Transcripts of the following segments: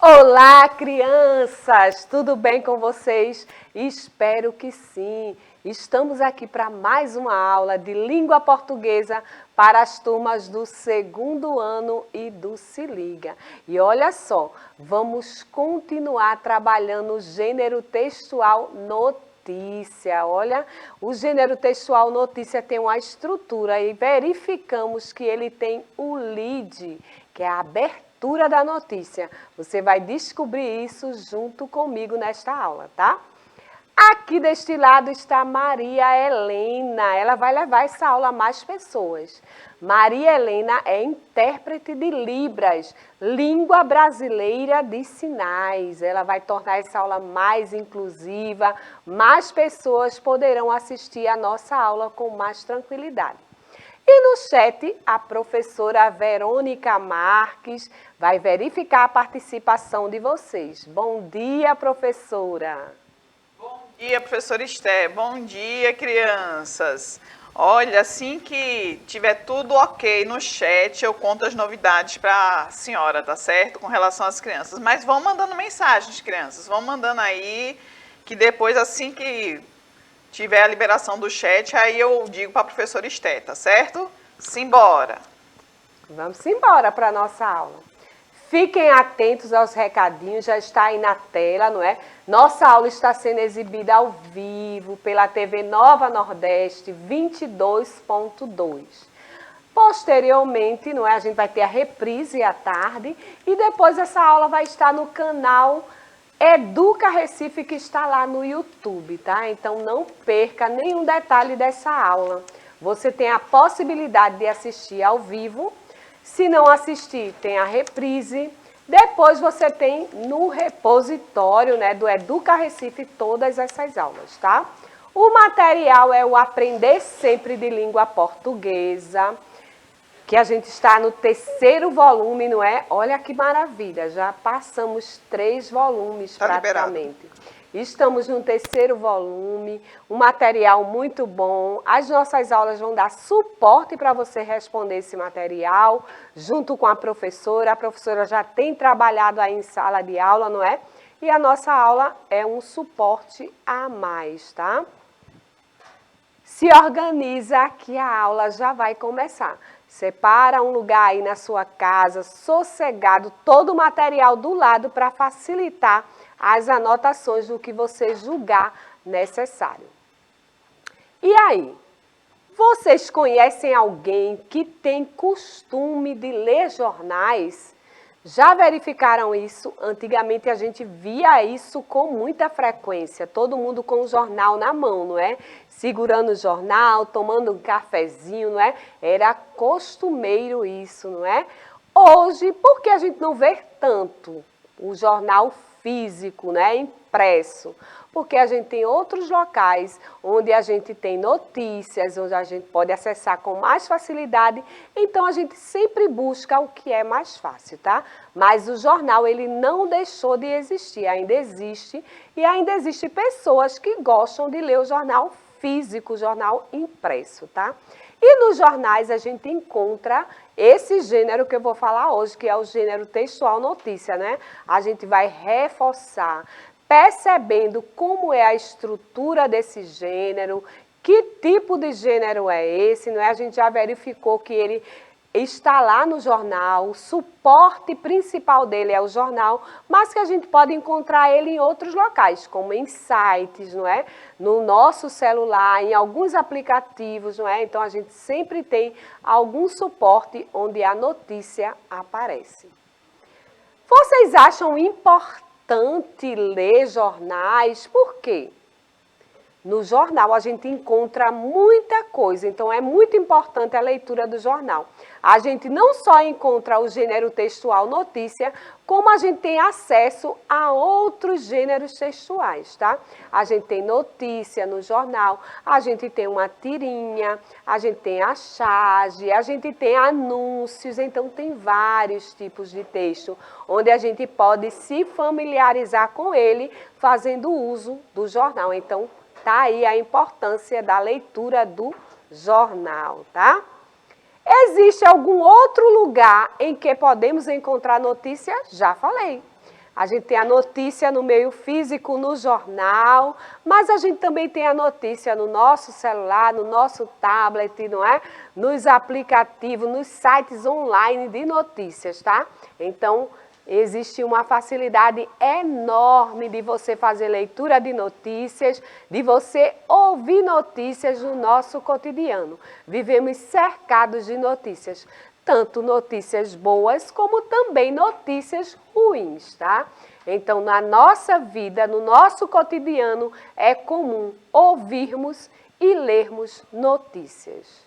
Olá, crianças! Tudo bem com vocês? Espero que sim! Estamos aqui para mais uma aula de língua portuguesa para as turmas do segundo ano e do Se Liga. E olha só, vamos continuar trabalhando o gênero textual notícia. Olha, o gênero textual notícia tem uma estrutura e verificamos que ele tem o lead, que é a abertura da notícia. Você vai descobrir isso junto comigo nesta aula, tá? Aqui deste lado está Maria Helena. Ela vai levar essa aula a mais pessoas. Maria Helena é intérprete de Libras, língua brasileira de sinais. Ela vai tornar essa aula mais inclusiva, mais pessoas poderão assistir a nossa aula com mais tranquilidade. E no chat, a professora Verônica Marques vai verificar a participação de vocês. Bom dia, professora. Bom dia, professora Esté. Bom dia, crianças. Olha, assim que tiver tudo ok no chat, eu conto as novidades para a senhora, tá certo? Com relação às crianças. Mas vão mandando mensagens, crianças. Vão mandando aí, que depois, assim que tiver a liberação do chat, aí eu digo para a professora Esté, tá certo? Simbora! Vamos embora para a nossa aula. Fiquem atentos aos recadinhos, já está aí na tela, não é? Nossa aula está sendo exibida ao vivo pela TV Nova Nordeste 22.2. Posteriormente, não é? A gente vai ter a reprise à tarde e depois essa aula vai estar no canal Educa Recife, que está lá no YouTube, tá? Então não perca nenhum detalhe dessa aula. Você tem a possibilidade de assistir ao vivo. Se não assistir, tem a reprise. Depois você tem no repositório, né, do Educa Recife todas essas aulas, tá? O material é o Aprender Sempre de Língua Portuguesa, que a gente está no 3º volume, não é? Olha que maravilha, já passamos 3 volumes praticamente. Liberado. Estamos no 3º volume, um material muito bom. As nossas aulas vão dar suporte para você responder esse material, junto com a professora. A professora já tem trabalhado aí em sala de aula, não é? E a nossa aula é um suporte a mais, tá? Se organiza que a aula já vai começar. Separa um lugar aí na sua casa, sossegado, todo o material do lado para facilitar as anotações do que você julgar necessário. E aí, vocês conhecem alguém que tem costume de ler jornais? Já verificaram isso? Antigamente a gente via isso com muita frequência, todo mundo com o jornal na mão, não é? Segurando o jornal, tomando um cafezinho, não é? Era costumeiro isso, não é? Hoje, por que a gente não vê tanto o jornal físico, né, impresso? Porque a gente tem outros locais onde a gente tem notícias, onde a gente pode acessar com mais facilidade, então a gente sempre busca o que é mais fácil, tá? Mas o jornal, ele não deixou de existir, ainda existe, e ainda existem pessoas que gostam de ler o jornal físico, o jornal impresso, tá? E nos jornais a gente encontra esse gênero que eu vou falar hoje, que é o gênero textual notícia, né? A gente vai reforçar, percebendo como é a estrutura desse gênero, que tipo de gênero é esse, não é? A gente já verificou que ele está lá no jornal, o suporte principal dele é o jornal, mas que a gente pode encontrar ele em outros locais, como em sites, não é? No nosso celular, em alguns aplicativos, não é? Então a gente sempre tem algum suporte onde a notícia aparece. Vocês acham importante ler jornais? Por quê? No jornal a gente encontra muita coisa, então é muito importante a leitura do jornal. A gente não só encontra o gênero textual notícia, como a gente tem acesso a outros gêneros textuais, tá? A gente tem notícia no jornal, a gente tem uma tirinha, a gente tem a charge, a gente tem anúncios, então tem vários tipos de texto, onde a gente pode se familiarizar com ele fazendo uso do jornal. Então, tá aí a importância da leitura do jornal, tá? Existe algum outro lugar em que podemos encontrar notícia? Já falei. A gente tem a notícia no meio físico, no jornal, mas a gente também tem a notícia no nosso celular, no nosso tablet, não é? Nos aplicativos, nos sites online de notícias, tá? Então, existe uma facilidade enorme de você fazer leitura de notícias, de você ouvir notícias no nosso cotidiano. Vivemos cercados de notícias, tanto notícias boas como também notícias ruins, tá? Então, na nossa vida, no nosso cotidiano, é comum ouvirmos e lermos notícias.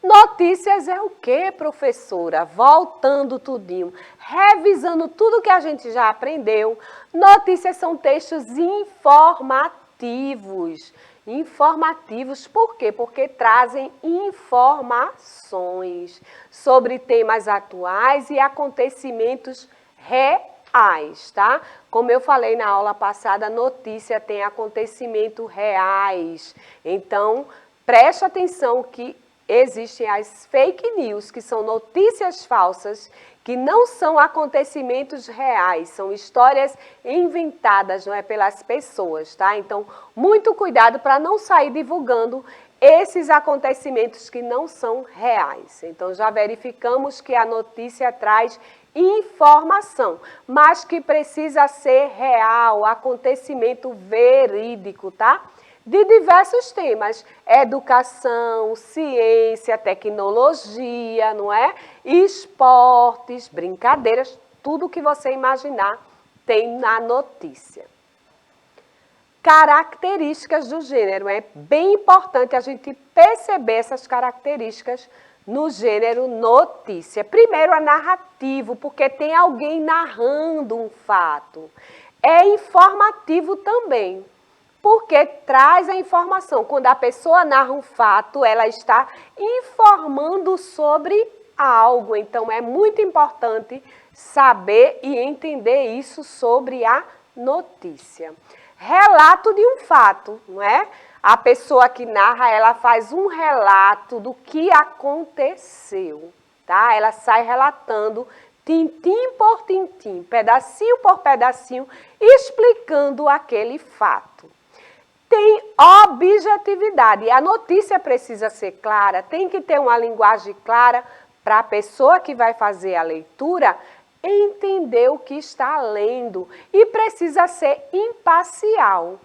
Notícias é o quê, professora? Voltando tudinho, revisando tudo que a gente já aprendeu. Notícias são textos informativos. Informativos por quê? Porque trazem informações sobre temas atuais e acontecimentos reais, tá? Como eu falei na aula passada, notícia tem acontecimentos reais. Então, preste atenção que existem as fake news, que são notícias falsas, que não são acontecimentos reais, são histórias inventadas, não é, pelas pessoas, tá? Então, muito cuidado para não sair divulgando esses acontecimentos que não são reais. Então, já verificamos que a notícia traz informação, mas que precisa ser real, acontecimento verídico, tá? De diversos temas, educação, ciência, tecnologia, não é? Esportes, brincadeiras, tudo que você imaginar tem na notícia. Características do gênero, é bem importante a gente perceber essas características no gênero notícia. Primeiro, é narrativo, porque tem alguém narrando um fato. É informativo também, porque traz a informação. Quando a pessoa narra um fato, ela está informando sobre algo. Então, é muito importante saber e entender isso sobre a notícia. Relato de um fato, não é? A pessoa que narra, ela faz um relato do que aconteceu, tá? Ela sai relatando tintim por tintim, pedacinho por pedacinho, explicando aquele fato. Tem objetividade. A notícia precisa ser clara, tem que ter uma linguagem clara para a pessoa que vai fazer a leitura entender o que está lendo e precisa ser imparcial.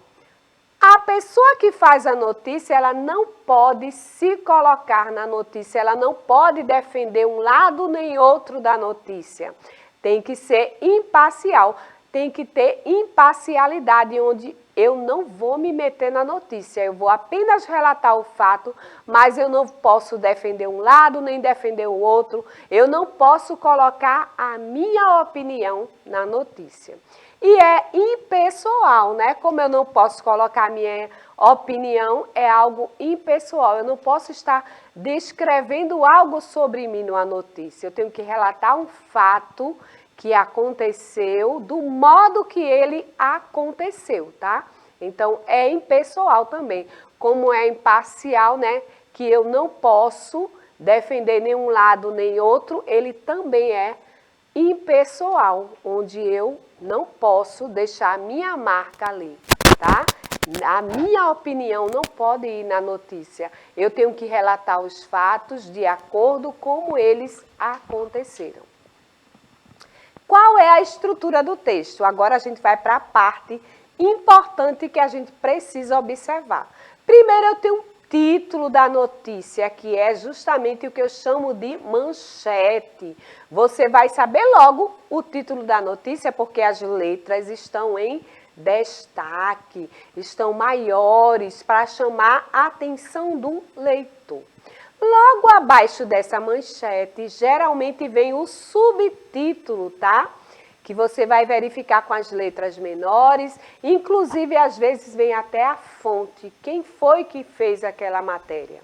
A pessoa que faz a notícia, ela não pode se colocar na notícia, ela não pode defender um lado nem outro da notícia. Tem que ser imparcial, tem que ter imparcialidade, onde eu não vou me meter na notícia, eu vou apenas relatar o fato, mas eu não posso defender um lado nem defender o outro, eu não posso colocar a minha opinião na notícia. E é impessoal, né? Como eu não posso colocar a minha opinião, é algo impessoal. Eu não posso estar descrevendo algo sobre mim numa notícia. Eu tenho que relatar um fato que aconteceu do modo que ele aconteceu, tá? Então, é impessoal também. Como é imparcial, né? Que eu não posso defender nenhum lado nem outro, ele também é impessoal, onde eu não posso deixar a minha marca ali, tá? A minha opinião não pode ir na notícia. Eu tenho que relatar os fatos de acordo com como eles aconteceram. Qual é a estrutura do texto? Agora a gente vai para a parte importante que a gente precisa observar. Primeiro eu tenho um título da notícia, que é justamente o que eu chamo de manchete. Você vai saber logo o título da notícia, porque as letras estão em destaque, estão maiores para chamar a atenção do leitor. Logo abaixo dessa manchete, geralmente vem o subtítulo, tá? Que você vai verificar com as letras menores, inclusive às vezes vem até a fonte, quem foi que fez aquela matéria.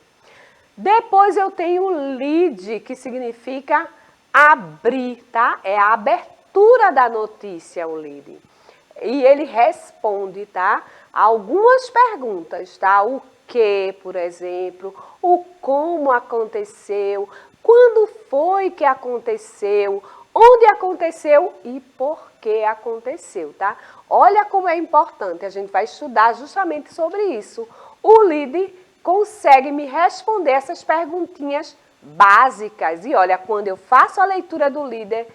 Depois eu tenho o lead, que significa abrir, tá? É a abertura da notícia, o lead. E ele responde, tá? Algumas perguntas, tá? O que, por exemplo, o como aconteceu, quando foi que aconteceu, onde aconteceu e por que aconteceu, tá? Olha como é importante, a gente vai estudar justamente sobre isso. O líder consegue me responder essas perguntinhas básicas. E olha, quando eu faço a leitura do líder,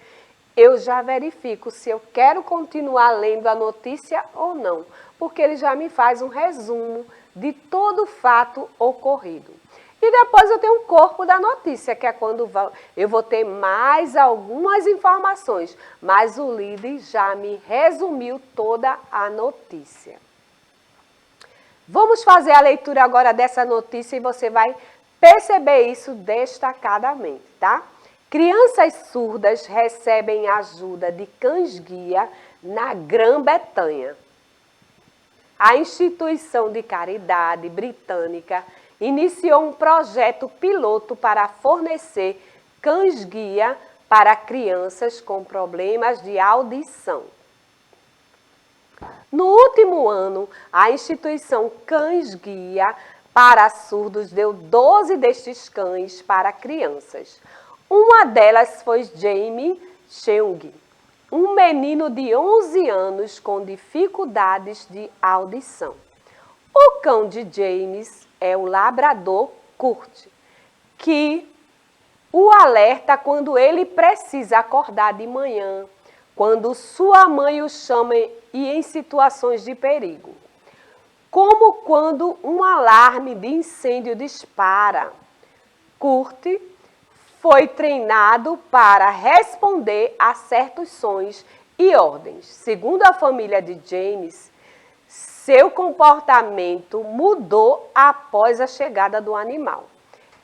eu já verifico se eu quero continuar lendo a notícia ou não, porque ele já me faz um resumo de todo o fato ocorrido. E depois eu tenho o corpo da notícia, que é quando eu vou ter mais algumas informações, mas o líder já me resumiu toda a notícia. Vamos fazer a leitura agora dessa notícia e você vai perceber isso destacadamente, tá? Crianças surdas recebem ajuda de cães-guia na Grã-Bretanha. A instituição de caridade britânica iniciou um projeto piloto para fornecer cães-guia para crianças com problemas de audição. No último ano, a instituição Cães-Guia para Surdos deu 12 destes cães para crianças. Uma delas foi Jamie Cheung, um menino de 11 anos com dificuldades de audição. O cão de James é o labrador Kurt, que o alerta quando ele precisa acordar de manhã, quando sua mãe o chama e em situações de perigo. Como quando um alarme de incêndio dispara. Kurt foi treinado para responder a certos sons e ordens. Segundo a família de James, seu comportamento mudou após a chegada do animal.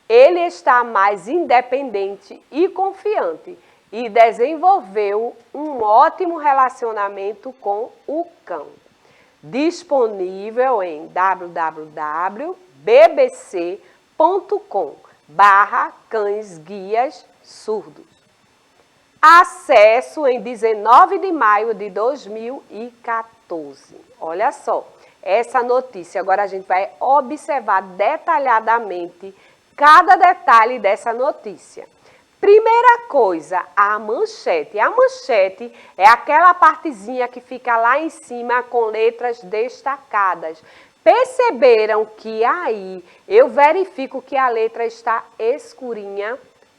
Ele está mais independente e confiante e desenvolveu um ótimo relacionamento com o cão. Disponível em www.bbc.com/cães-guias surdos. Acesso em 19 de maio de 2014. Olha só, essa notícia. Agora a gente vai observar detalhadamente cada detalhe dessa notícia. Primeira coisa, a manchete. A manchete é aquela partezinha que fica lá em cima com letras destacadas. Perceberam que aí eu verifico que a letra está escurinha,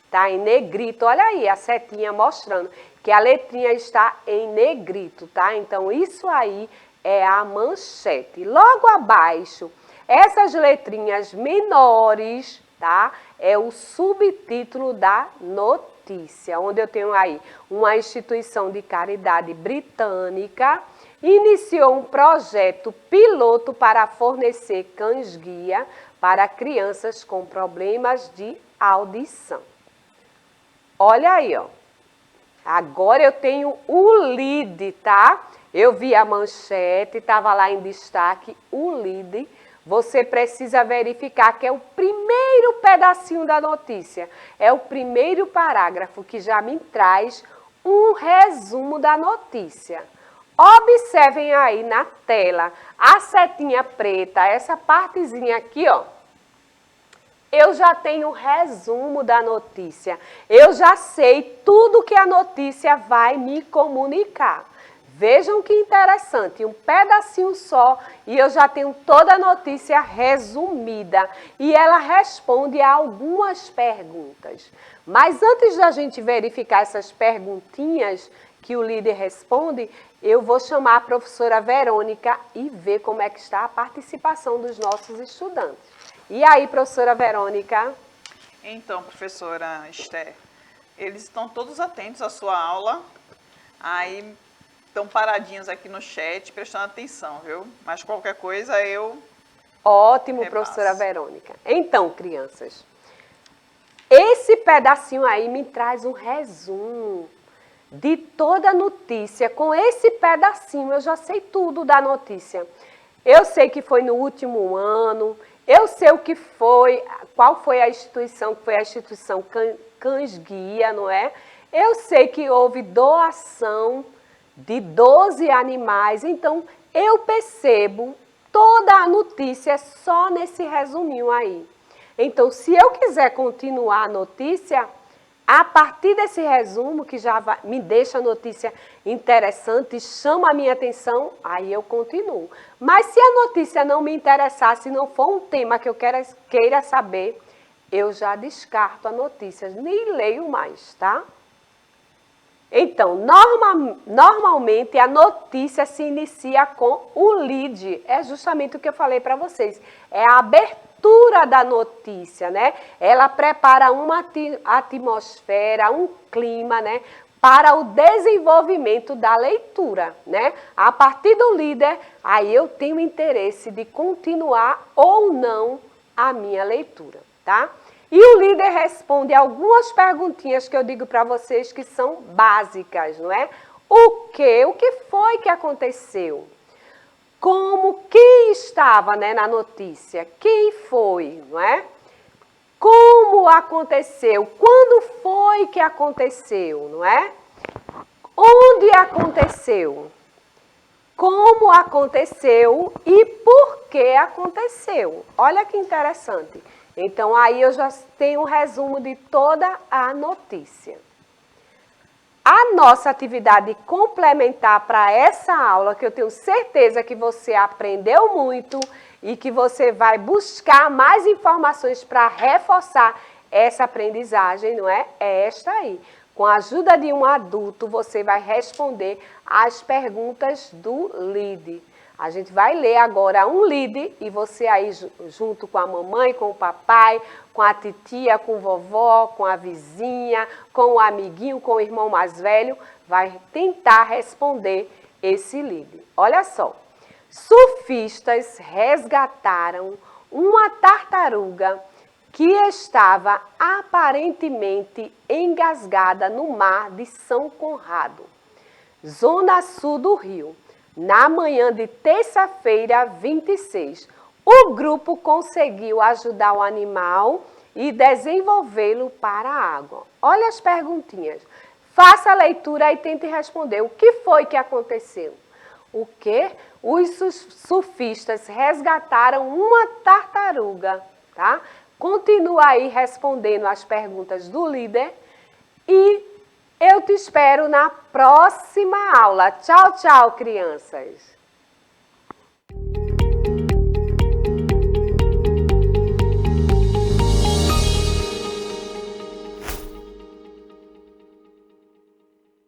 tá em negrito. Olha aí a setinha mostrando que a letrinha está em negrito, tá? Então isso aí é a manchete. Logo abaixo, essas letrinhas menores, tá? É o subtítulo da notícia, onde eu tenho aí uma instituição de caridade britânica iniciou um projeto piloto para fornecer cães-guia para crianças com problemas de audição. Olha aí, ó. Agora eu tenho o lead, tá? Eu vi a manchete, estava lá em destaque o lead. Você precisa verificar que é o primeiro pedacinho da notícia, é o primeiro parágrafo que já me traz um resumo da notícia. Observem aí na tela a setinha preta, essa partezinha aqui, ó. Eu já tenho o resumo da notícia, eu já sei tudo que a notícia vai me comunicar. Vejam que interessante, um pedacinho só e eu já tenho toda a notícia resumida e ela responde a algumas perguntas. Mas antes da gente verificar essas perguntinhas que o líder responde, eu vou chamar a professora Verônica e ver como é que está a participação dos nossos estudantes. E aí, professora Verônica? Então, professora Esther, eles estão todos atentos à sua aula, aí estão paradinhos aqui no chat, prestando atenção, viu? Mas qualquer coisa eu Ótimo, repasso. professora Verônica. Então, crianças, esse pedacinho aí me traz um resumo de toda a notícia. Com esse pedacinho eu já sei tudo da notícia. Eu sei que foi no último ano, eu sei o que foi, qual foi a instituição, que foi a instituição Cães-Guia, não é? Eu sei que houve doação de 12 animais, então eu percebo toda a notícia só nesse resuminho aí. Então, se eu quiser continuar a notícia, A partir desse resumo, que já me deixa a notícia interessante, chama a minha atenção, aí eu continuo. Mas se a notícia não me interessar, se não for um tema que eu queira saber, eu já descarto a notícia, nem leio mais, tá? Então, normalmente a notícia se inicia com o lead. É justamente o que eu falei para vocês. É a abertura da notícia, né? Ela prepara uma atmosfera, um clima, né? Para o desenvolvimento da leitura, né? A partir do líder, aí eu tenho interesse de continuar ou não a minha leitura, tá? E o líder responde algumas perguntinhas que eu digo para vocês que são básicas, não é? O que? O que foi que aconteceu? Como? Quem estava, né, na notícia? Quem foi, não é? Como aconteceu? Quando foi que aconteceu, não é? Onde aconteceu? Como aconteceu e por que aconteceu? Olha que interessante. Então, aí eu já tenho um resumo de toda a notícia. A nossa atividade complementar para essa aula, que eu tenho certeza que você aprendeu muito e que você vai buscar mais informações para reforçar essa aprendizagem, não é? É esta aí. Com a ajuda de um adulto, você vai responder as perguntas do LEAD. A gente vai ler agora um lead e você aí junto com a mamãe, com o papai, com a titia, com a vovó, com a vizinha, com o amiguinho, com o irmão mais velho, vai tentar responder esse lead. Olha só, surfistas resgataram uma tartaruga que estava aparentemente engasgada no mar de São Conrado, zona sul do Rio. Na manhã de terça-feira, 26, o grupo conseguiu ajudar o animal e desenvolvê-lo para a água. Olha as perguntinhas. Faça a leitura e tente responder. O que foi que aconteceu? O quê? Os surfistas resgataram uma tartaruga, tá? Continua aí respondendo as perguntas do líder e eu te espero na próxima aula. Tchau, tchau, crianças!